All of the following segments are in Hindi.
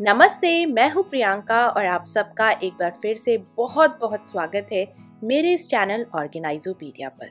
नमस्ते, मैं हूँ प्रियंका और आप सबका एक बार फिर से बहुत बहुत स्वागत है मेरे इस चैनल ऑर्गेनाइजोपीडिया पर।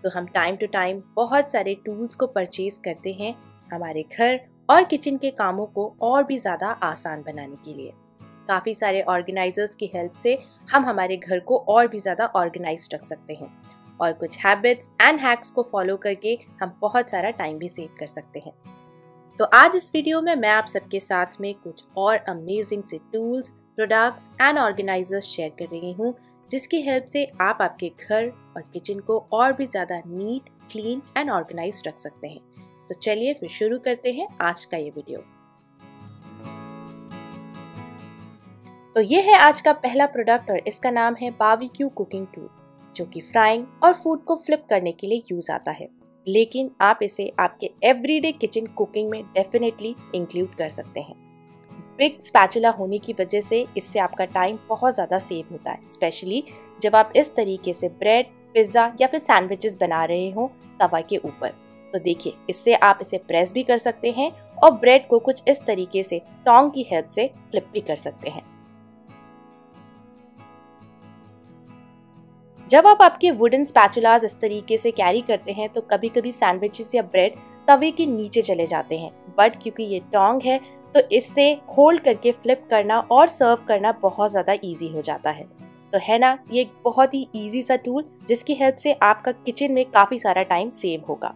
तो हम टाइम टू टाइम बहुत सारे टूल्स को परचेज करते हैं हमारे घर और किचन के कामों को और भी ज़्यादा आसान बनाने के लिए। काफ़ी सारे ऑर्गेनाइजर्स की हेल्प से हम हमारे घर को और भी ज़्यादा ऑर्गेनाइज रख सकते हैं और कुछ हैबिट्स एंड हैक्स को फॉलो करके हम बहुत सारा टाइम भी सेव कर सकते हैं। तो आज इस वीडियो में मैं आप सबके साथ में कुछ और अमेजिंग से tools, products and organizers share कर रही हूँ जिसकी हेल्प से आप आपके घर और किचन को और भी ज़्यादा नीट, क्लीन एंड ऑर्गेनाइज रख सकते हैं। तो चलिए फिर शुरू करते हैं आज का ये वीडियो। तो ये है आज का पहला प्रोडक्ट और इसका नाम है बारबेक्यू कुकिंग टूल, जो कि फ्राइंग और फूड को फ्लिप करने के लिए यूज आता है, लेकिन आप इसे आपके एवरीडे किचन कुकिंग में डेफिनेटली इंक्लूड कर सकते हैं। बिग स्पैचुला होने की वजह से इससे आपका टाइम बहुत ज़्यादा सेव होता है, स्पेशली जब आप इस तरीके से ब्रेड, पिज्ज़ा या फिर सैंडविचेस बना रहे हो तवा के ऊपर। तो देखिए, इससे आप इसे प्रेस भी कर सकते हैं और ब्रेड को कुछ इस तरीके से टोंग की हेल्प से फ्लिप भी कर सकते हैं। जब आप आपके वुडन स्पैचुलास इस तरीके से कैरी करते हैं तो कभी कभी सैंडविचेस या ब्रेड तवे के नीचे चले जाते हैं, बट क्योंकि ये टोंग है तो इससे होल्ड करके फ्लिप करना और सर्व करना बहुत ज़्यादा इजी हो जाता है। तो है ना, ये एक बहुत ही इजी सा टूल जिसकी हेल्प से आपका किचन में काफ़ी सारा टाइम सेव होगा।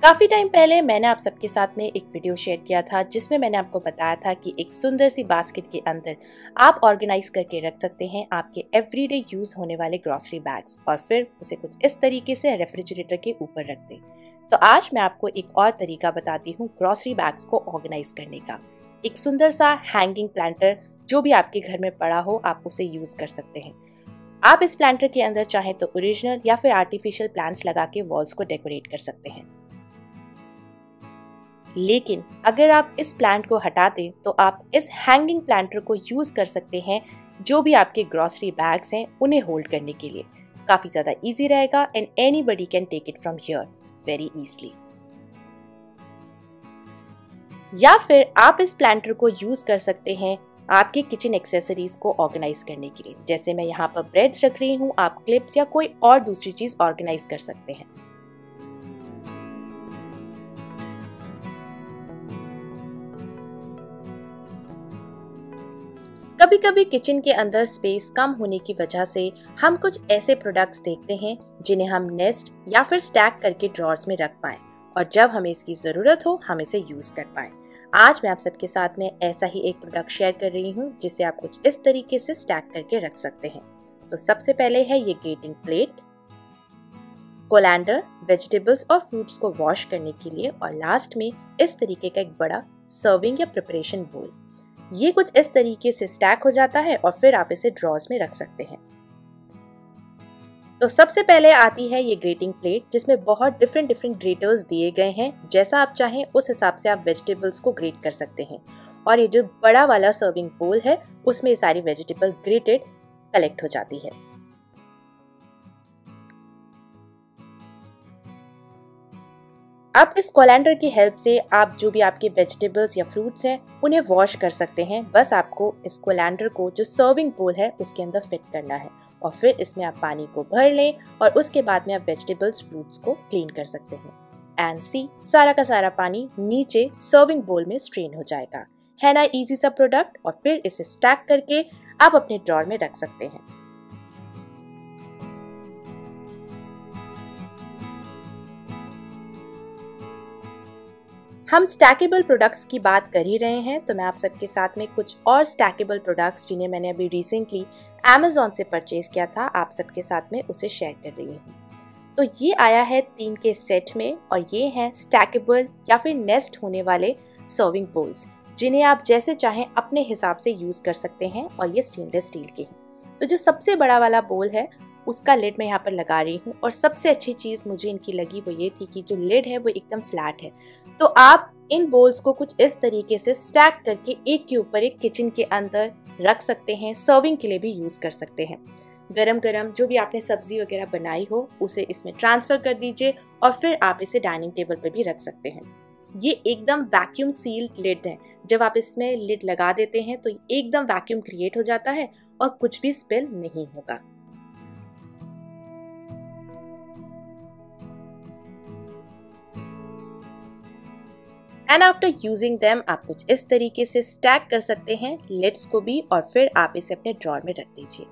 काफ़ी टाइम पहले मैंने आप सबके साथ में एक वीडियो शेयर किया था जिसमें मैंने आपको बताया था कि एक सुंदर सी बास्केट के अंदर आप ऑर्गेनाइज करके रख सकते हैं आपके एवरीडे यूज होने वाले ग्रोसरी बैग्स और फिर उसे कुछ इस तरीके से रेफ्रिजरेटर के ऊपर रख दें। तो आज मैं आपको एक और तरीका बताती हूँ ग्रोसरी बैग्स को ऑर्गेनाइज करने का। एक सुंदर सा हैंगिंग प्लांटर जो भी आपके घर में पड़ा हो आप उसे यूज कर सकते हैं। आप इस प्लांटर के अंदर चाहें तो ओरिजिनल या फिर आर्टिफिशियल प्लांट्स लगा के वॉल्स को डेकोरेट कर सकते हैं, लेकिन अगर आप इस प्लांट को हटा दें तो आप इस हैंगिंग प्लांटर को यूज कर सकते हैं जो भी आपके ग्रोसरी बैग्स हैं उन्हें होल्ड करने के लिए। काफी ज्यादा इजी रहेगा and anybody can take it from here very easily. या फिर आप इस प्लांटर को यूज कर सकते हैं आपके किचन एक्सेसरीज को ऑर्गेनाइज करने के लिए। जैसे मैं यहाँ पर ब्रेड्स रख रही हूँ, आप क्लिप्स या कोई और दूसरी चीज ऑर्गेनाइज कर सकते हैं। कभी कभी किचन के अंदर स्पेस कम होने की वजह से हम कुछ ऐसे प्रोडक्ट्स देखते हैं जिन्हें हम नेस्ट या फिर स्टैक करके ड्रॉर्स में रख पाएं और जब हमें इसकी ज़रूरत हो हम इसे यूज़ कर पाएं। आज मैं आप सबके साथ में ऐसा ही एक प्रोडक्ट शेयर कर रही हूँ जिसे आप कुछ इस तरीके से स्टैक करके रख सकते हैं। तो सबसे पहले है ये ग्रेटिंग प्लेट, कोलैंडर, वेजिटेबल्स और फ्रूट्स को वॉश करने के लिए, और लास्ट में इस तरीके का एक बड़ा सर्विंग या प्रिपरेशन बोल। ये कुछ इस तरीके से स्टैक हो जाता है और फिर आप इसे ड्रॉर्स में रख सकते हैं। तो सबसे पहले आती है ये ग्रेटिंग प्लेट जिसमें बहुत डिफरेंट ग्रेटर्स दिए गए हैं। जैसा आप चाहें उस हिसाब से आप वेजिटेबल्स को ग्रेट कर सकते हैं, और ये जो बड़ा वाला सर्विंग बोल है उसमें सारी वेजिटेबल ग्रेटेड कलेक्ट हो जाती है। अब इस कोलैंडर की हेल्प से आप जो भी आपके वेजिटेबल्स या फ्रूट्स हैं उन्हें वॉश कर सकते हैं। बस आपको इस कोलैंडर को जो सर्विंग बोल है उसके अंदर फिट करना है और फिर इसमें आप पानी को भर लें और उसके बाद में आप वेजिटेबल्स, फ्रूट्स को क्लीन कर सकते हैं। एंड सी, सारा का सारा पानी नीचे सर्विंग बोल में स्ट्रेन हो जाएगा। है ना इजी सा प्रोडक्ट, और फिर इसे स्टैक करके आप अपने ड्रॉर में रख सकते हैं। हम स्टैकेबल प्रोडक्ट्स की बात कर ही रहे हैं तो मैं आप सबके साथ में कुछ और स्टैकेबल प्रोडक्ट्स जिन्हें मैंने अभी रिसेंटली Amazon से परचेज किया था आप सबके साथ में उसे शेयर कर रही हूँ। तो ये आया है 3 के सेट में और ये हैं स्टैकेबल या फिर नेस्ट होने वाले सर्विंग बोल्स जिन्हें आप जैसे चाहें अपने हिसाब से यूज कर सकते हैं, और ये स्टेनलेस स्टील के हैं। तो जो सबसे बड़ा वाला बोल है उसका लिड मैं यहाँ पर लगा रही हूँ, और सबसे अच्छी चीज़ मुझे इनकी लगी वो ये थी कि जो लिड है वो एकदम फ्लैट है। तो आप इन बोल्स को कुछ इस तरीके से स्टैक करके एक के ऊपर एक किचन के अंदर रख सकते हैं, सर्विंग के लिए भी यूज़ कर सकते हैं। गरम गरम जो भी आपने सब्जी वगैरह बनाई हो उसे इसमें ट्रांसफ़र कर दीजिए और फिर आप इसे डाइनिंग टेबल पर भी रख सकते हैं। ये एकदम वैक्यूम सील्ड लिड है। जब आप इसमें लिड लगा देते हैं तो एकदम वैक्यूम क्रिएट हो जाता है और कुछ भी स्पिल नहीं होगा। एंड आफ्टर यूजिंग देम आप कुछ इस तरीके से स्टैक कर सकते हैं लिड्स को भी और फिर आप इसे अपने ड्रॉर में रख दीजिए।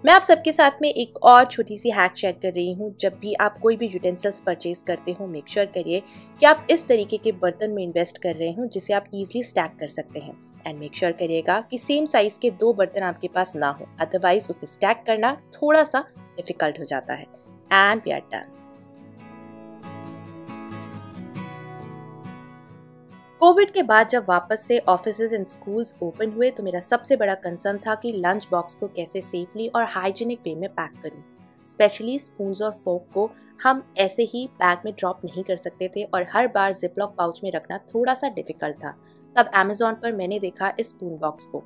मैं आप सबके साथ में एक और छोटी सी हैक शेयर कर रही हूँ। जब भी आप कोई भी यूटेंसिल्स परचेज करते हो मेक श्योर करिए कि आप इस तरीके के बर्तन में इन्वेस्ट कर रहे हो जिसे आप इजीली स्टैक कर सकते हैं। एंड मेक श्योर करिएगा कि सेम साइज के 2 बर्तन आपके पास ना हो, अदरवाइज उसे स्टैक करना थोड़ा सा डिफिकल्ट हो जाता है। And we are done. Covid के बाद जब वापस से ऑफिसेज एंड स्कूल्स ओपन हुए तो मेरा सबसे बड़ा कंसर्न था कि लंच बॉक्स को कैसे सेफली और हाइजीनिक वे में पैक करूं। स्पेशली स्पून्स और फोक को हम ऐसे ही बैग में ड्रॉप नहीं कर सकते थे और हर बार जिपलॉक पाउच में रखना थोड़ा सा डिफिकल्ट था। तब अमेजोन पर मैंने देखा इस स्पून बॉक्स को,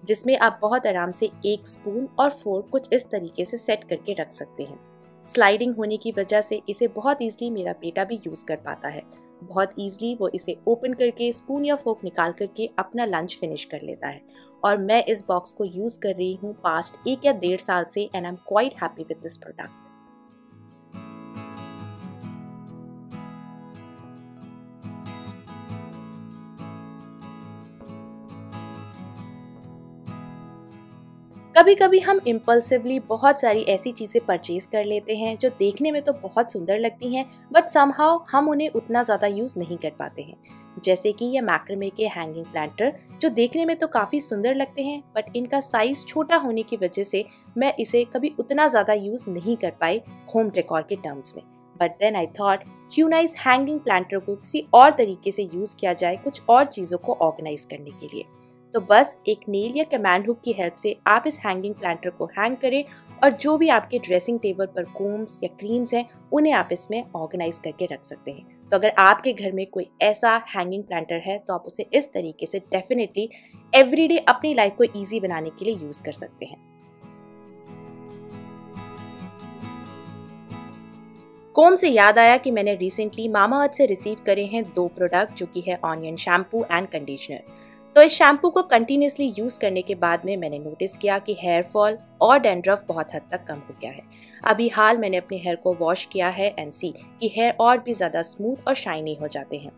जिसमें आप बहुत आराम से एक स्पून और फोर्क कुछ इस तरीके से सेट करके रख सकते हैं। स्लाइडिंग होने की वजह से इसे बहुत ईजिली मेरा बेटा भी यूज कर पाता है। बहुत ईजिली वो इसे ओपन करके स्पून या फोक निकाल करके अपना लंच फिनिश कर लेता है। और मैं इस बॉक्स को यूज कर रही हूँ पास्ट 1 या 1.5 साल से and I am quite happy with this product. कभी कभी हम इम्पल्सिवली बहुत सारी ऐसी चीज़ें परचेज कर लेते हैं जो देखने में तो बहुत सुंदर लगती हैं बट समहाउ हम उन्हें उतना ज़्यादा यूज़ नहीं कर पाते हैं। जैसे कि ये मैक्रमे के हैंगिंग प्लांटर जो देखने में तो काफ़ी सुंदर लगते हैं बट इनका साइज़ छोटा होने की वजह से मैं इसे कभी उतना ज़्यादा यूज़ नहीं कर पाई होम डेकोर के टर्म्स में। बट देन आई थॉट क्यों ना इस हैंगिंग प्लांटर को किसी और तरीके से यूज़ किया जाए कुछ और चीज़ों को ऑर्गेनाइज करने के लिए। तो बस एक नेल या कमांड हुक की हेल्प से आप इस हैंगिंग प्लांटर को हैंग करें और जो भी आपके ड्रेसिंग टेबल पर कोम्स या क्रीम्स हैं उन्हें आप इसमें ऑर्गेनाइज करके रख सकते हैं। तो अगर आपके घर में कोई ऐसा हैंगिंग प्लांटर है तो आप उसे इस तरीके से डेफिनेटली एवरीडे अपनी लाइफ को ईजी बनाने के लिए यूज कर सकते हैं। कोम से याद आया कि मैंने रिसेंटली मामाअर्थ से रिसीव करे हैं 2 प्रोडक्ट जो कि है ऑनियन शैम्पू एंड कंडीशनर। तो इस शैम्पू को कंटिन्यूसली यूज करने के बाद में मैंने नोटिस किया कि हेयर फॉल और डैंड्रफ बहुत हद तक कम हो गया है। अभी हाल मैंने अपने हेयर को वॉश किया है एंड सी कि हेयर और भी ज़्यादा स्मूथ और शाइनी हो जाते हैं।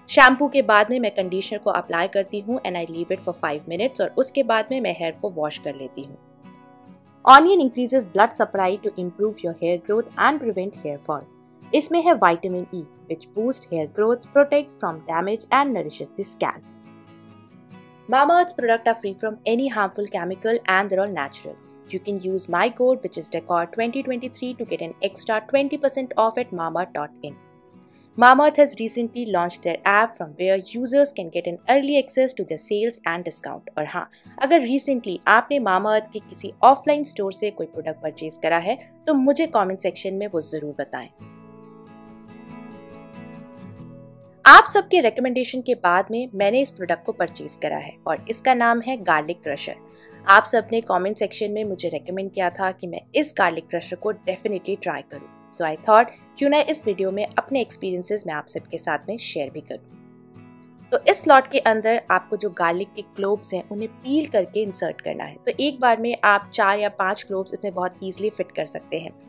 शैम्पू के बाद में मैं कंडीशनर को अप्लाई करती हूँ and I leave it for 5 minutes और उसके बाद में मैं हेयर को वॉश कर लेती हूँ। Onion increases blood supply to improve your hair growth and prevent hair fall. इसमें है vitamin E which boost hair growth, protect from damage and nourishes the scalp. Mamaearth's products are free from any harmful chemical and they're all natural. You can use my code which is DECOR2023 to get an extra 20% off at mamaearth.in. Mamaearth has recently launched their app from where users can get an early access to their sales and discount. और हाँ, अगर recently आपने Mamaearth के किसी ऑफलाइन स्टोर से कोई प्रोडक्ट परचेज करा है तो मुझे कमेंट सेक्शन में वो जरूर बताएं। आप सबके रिकमेंडेशन के बाद में मैंने इस प्रोडक्ट को परचेज करा है और इसका नाम है गार्लिक क्रशर। आप सब ने कमेंट सेक्शन में मुझे रेकमेंड किया था कि मैं इस गार्लिक क्रशर को डेफिनेटली ट्राई करूं। सो आई थॉट क्यों ना इस वीडियो में अपने एक्सपीरियंसेस मैं आप सबके साथ में शेयर भी करूं। तो इस स्लॉट के अंदर आपको जो गार्लिक के क्लोव्स हैं उन्हें पील करके इंसर्ट करना है। तो एक बार में आप 4 या 5 क्लोव्स इसमें बहुत ईजिली फिट कर सकते हैं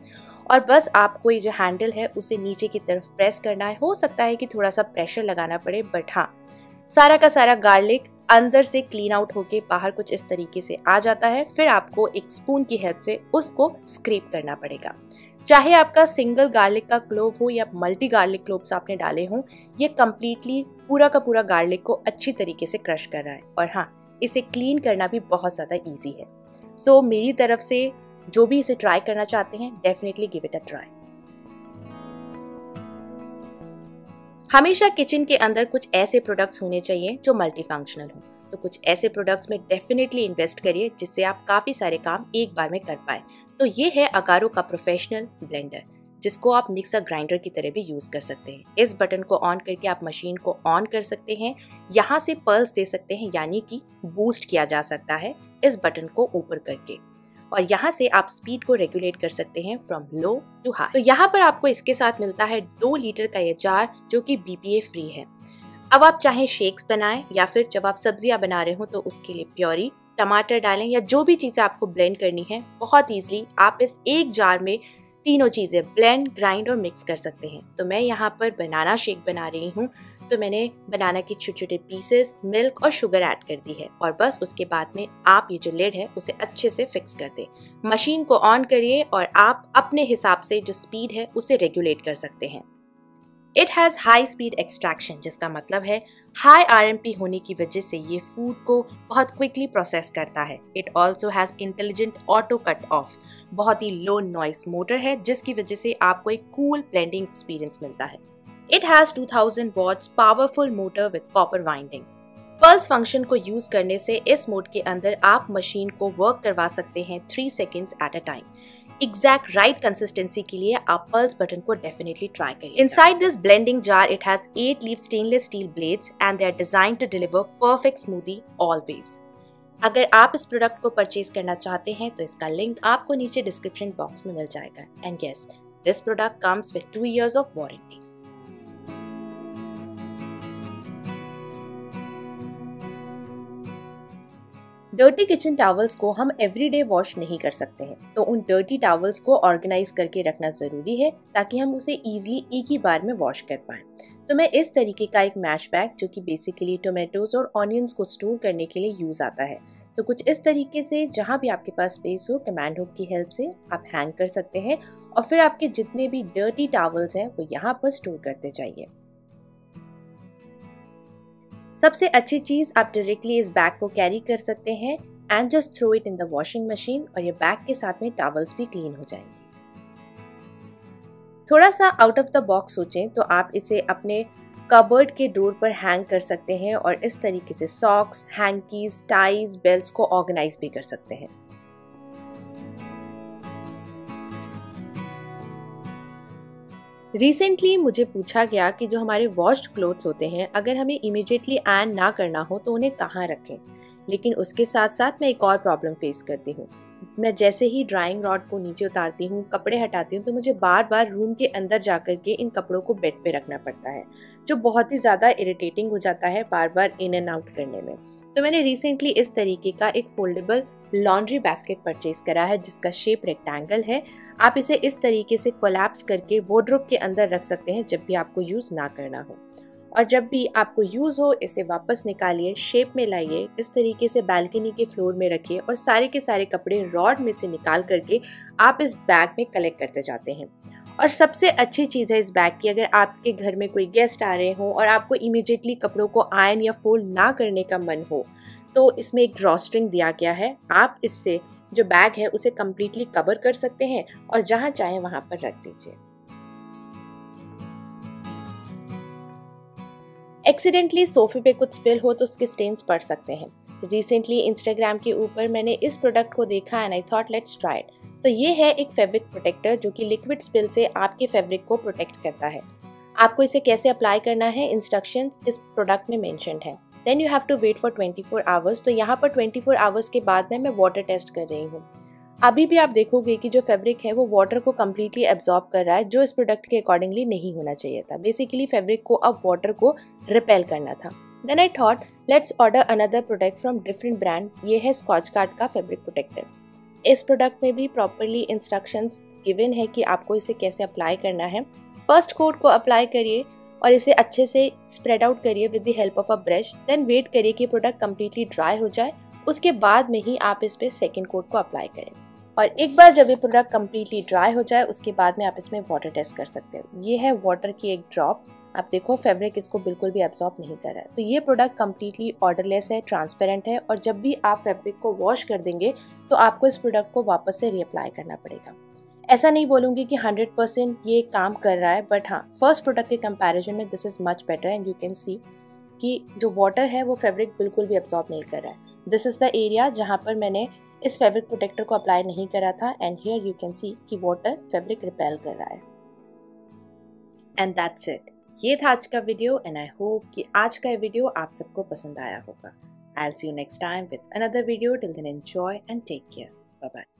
और बस आपको ये जो हैंडल है उसे नीचे की तरफ प्रेस करना है। हो सकता है कि थोड़ा सा प्रेशर लगाना पड़े बट हाँ, सारा का सारा गार्लिक अंदर से क्लीन आउट होके बाहर कुछ इस तरीके से आ जाता है। फिर आपको एक स्पून की हेल्प से उसको स्क्रैप करना पड़ेगा। चाहे आपका सिंगल गार्लिक का क्लोव हो या मल्टी गार्लिक क्लोव्स आपने डाले हों, ये कम्प्लीटली पूरा का पूरा गार्लिक को अच्छी तरीके से क्रश कर रहा है। और हाँ, इसे क्लीन करना भी बहुत ज़्यादा ईजी है। सो मेरी तरफ से जो भी इसे ट्राई करना चाहते हैं definitely give it a try. हमेशा किचन के अंदर कुछ ऐसे प्रोडक्ट्स होने चाहिए जो मल्टी फंक्शनल हो। तो कुछ ऐसे प्रोडक्ट्स में डेफिनेटली इन्वेस्ट करिए जिससे आप काफ़ी सारे काम एक बार में कर पाएं। तो ये है अगारो का प्रोफेशनल ब्लेंडर, जिसको आप मिक्सर ग्राइंडर की तरह भी यूज़ कर सकते हैं। इस बटन को ऑन करके आप मशीन को ऑन कर सकते हैं, यहाँ से पल्स दे सकते हैं यानी कि बूस्ट किया जा सकता है इस बटन को ऊपर करके। और यहाँ से आप स्पीड को रेगुलेट कर सकते हैं फ्रॉम लो टू हाई। तो यहाँ पर आपको इसके साथ मिलता है 2 लीटर का ये जार जो कि BPA फ्री है। अब आप चाहे शेक्स बनाएं या फिर जब आप सब्जियां बना रहे हो तो उसके लिए प्योरी, टमाटर डालें या जो भी चीज़ें आपको ब्लेंड करनी है, बहुत ईजिली आप इस एक जार में तीनों चीज़ें ब्लेंड, ग्राइंड और मिक्स कर सकते हैं। तो मैं यहाँ पर बनाना शेक बना रही हूँ, तो मैंने बनाना के छोटे छोटे पीसेस, मिल्क और शुगर ऐड कर दी है और बस उसके बाद में आप ये जो लिड है उसे अच्छे से फिक्स कर दें। मशीन को ऑन करिए और आप अपने हिसाब से जो स्पीड है उसे रेगुलेट कर सकते हैं। It has high speed extraction, जिसका मतलब है हाई RMP होने की वजह से ये फूड को बहुत क्विकली प्रोसेस करता है। It also has intelligent auto cut off, बहुत ही लो नॉइस मोटर है जिसकी वजह से आपको एक कूल ब्लेंडिंग एक्सपीरियंस मिलता है। It has 2000 watts powerful motor with copper winding. Pulse function को यूज करने से इस मोड के अंदर आप मशीन को वर्क करवा सकते हैं 3 seconds at a time. Exact right consistency के लिए आप पल्स बटन को डेफिनेटली ट्राई करिए। Inside this blending jar it has 8 leaf stainless steel blades and they are designed to deliver perfect smoothie always. अगर आप इस प्रोडक्ट को परचेज करना चाहते हैं तो इसका लिंक आपको नीचे डिस्क्रिप्शन बॉक्स में मिल जाएगा। And yes, this product comes with 2 years of warranty. Dirty kitchen towels को हम एवरीडे वॉश नहीं कर सकते हैं, तो उन डर्टी टॉवल्स को ऑर्गेनाइज करके रखना जरूरी है ताकि हम उसे इजीली एक ही बार में वॉश कर पाएं। तो मैं इस तरीके का एक मैश बैग, जो कि बेसिकली टोमेटोज और ऑनियंस को स्टोर करने के लिए यूज आता है, तो कुछ इस तरीके से जहां भी आपके पास स्पेस हो, कमांड हुक की हेल्प से आप हैंग कर सकते हैं और फिर आपके जितने भी डर्टी टॉवल्स हैं वो यहाँ पर स्टोर करते जाइए। सबसे अच्छी चीज, आप डायरेक्टली इस बैग को कैरी कर सकते हैं and just throw it in the washing machine और ये बैग के साथ में टॉवल्स भी क्लीन हो जाएंगे। थोड़ा सा आउट ऑफ द बॉक्स सोचें तो आप इसे अपने कबर्ड के डोर पर हैंग कर सकते हैं और इस तरीके से सॉक्स, हैंकीज, टाइज, बेल्ट्स को ऑर्गेनाइज भी कर सकते हैं। रिसेंटली मुझे पूछा गया कि जो हमारे वॉश्ड क्लोथ्स होते हैं, अगर हमें इमीडिएटली आयरन ना करना हो तो उन्हें कहाँ रखें। लेकिन उसके साथ साथ मैं एक और प्रॉब्लम फेस करती हूँ। मैं जैसे ही ड्राइंग रॉड को नीचे उतारती हूँ, कपड़े हटाती हूँ, तो मुझे बार बार रूम के अंदर जाकर के इन कपड़ों को बेड पे रखना पड़ता है, जो बहुत ही ज़्यादा इरिटेटिंग हो जाता है बार बार इन एंड आउट करने में। तो मैंने रिसेंटली इस तरीके का एक फोल्डेबल लॉन्ड्री बास्केट परचेज करा है जिसका शेप रेक्टेंगल है। आप इसे इस तरीके से कोलैप्स करके वार्डरोब के अंदर रख सकते हैं जब भी आपको यूज ना करना हो, और जब भी आपको यूज हो इसे वापस निकालिए, शेप में लाइए, इस तरीके से बालकनी के फ्लोर में रखिए और सारे के सारे कपड़े रॉड में से निकाल करके आप इस बैग में कलेक्ट करते जाते हैं। और सबसे अच्छी चीज़ है इस बैग की, अगर आपके घर में कोई गेस्ट आ रहे हो और आपको इमीडिएटली कपड़ों को आयरन या फोल्ड ना करने का मन हो, तो इसमें एक ड्रॉ स्ट्रिंग दिया गया है। आप इससे जो बैग है उसे कम्प्लीटली कवर कर सकते हैं और जहां चाहे वहां पर रख दीजिए। एक्सीडेंटली सोफे पे कुछ स्पिल हो तो उसके स्टेन्स पड़ सकते हैं। रिसेंटली इंस्टाग्राम के ऊपर मैंने इस प्रोडक्ट को देखा and I thought let's try it. तो ये है एक फैब्रिक प्रोटेक्टर जो कि लिक्विड स्पिल से आपके फैब्रिक को प्रोटेक्ट करता है। आपको इसे कैसे अप्लाई करना है, इंस्ट्रक्शंस इस प्रोडक्ट में मेंशन्ड है। Then you have to wait for 24 hours. तो यहाँ पर 24 आवर्स के बाद में मैं वाटर टेस्ट कर रही हूँ। अभी भी आप देखोगे कि जो फैब्रिक है वो वाटर को कम्प्लीटली एब्जॉर्ब कर रहा है, जो इस प्रोडक्ट के अकॉर्डिंगली नहीं होना चाहिए था। बेसिकली फैब्रिक को अब वाटर को रिपेल करना था। Then I thought let's order another product from different brand. ये है स्कॉचगार्ड का फैब्रिक प्रोटेक्टर। इस प्रोडक्ट में भी प्रॉपरली इंस्ट्रक्शंस गिवन है कि आपको इसे कैसे अप्लाई करना है। फर्स्ट कोट को अप्लाई करिए और इसे अच्छे से स्प्रेड आउट करिए with the help of a brush. Then wait करिए कि प्रोडक्ट कम्प्लीटली ड्राई हो जाए, उसके बाद में ही आप इस पे सेकेंड कोट को अप्लाई करें। और एक बार जब ये प्रोडक्ट कम्प्लीटली ड्राई हो जाए उसके बाद में आप इसमें वाटर टेस्ट कर सकते हो। ये है वाटर की एक ड्रॉप। आप देखो फैब्रिक इसको बिल्कुल भी एब्जॉर्ब नहीं कर रहा है। तो ये प्रोडक्ट कम्प्लीटली ऑर्डरलेस है, ट्रांसपेरेंट है, और जब भी आप फैब्रिक को वॉश कर देंगे तो आपको इस प्रोडक्ट को वापस से रीअप्लाई करना पड़ेगा। ऐसा नहीं बोलूँगी कि 100% ये काम कर रहा है, बट हाँ, फर्स्ट प्रोडक्ट के कंपैरिजन में this is much better and you can see कि जो वाटर है वो फैब्रिक बिल्कुल भी एब्जॉर्ब नहीं कर रहा है। दिस इज द एरिया जहाँ पर मैंने इस फैब्रिक प्रोटेक्टर को अप्लाई नहीं करा था and here you can see कि वाटर फैब्रिक रिपेल कर रहा है। And that's it. ये था आज का वीडियो एंड आई होप कि आज का वीडियो आप सबको पसंद आया होगा। I will see you next time with another video. Till then enjoy and take care. Bye bye.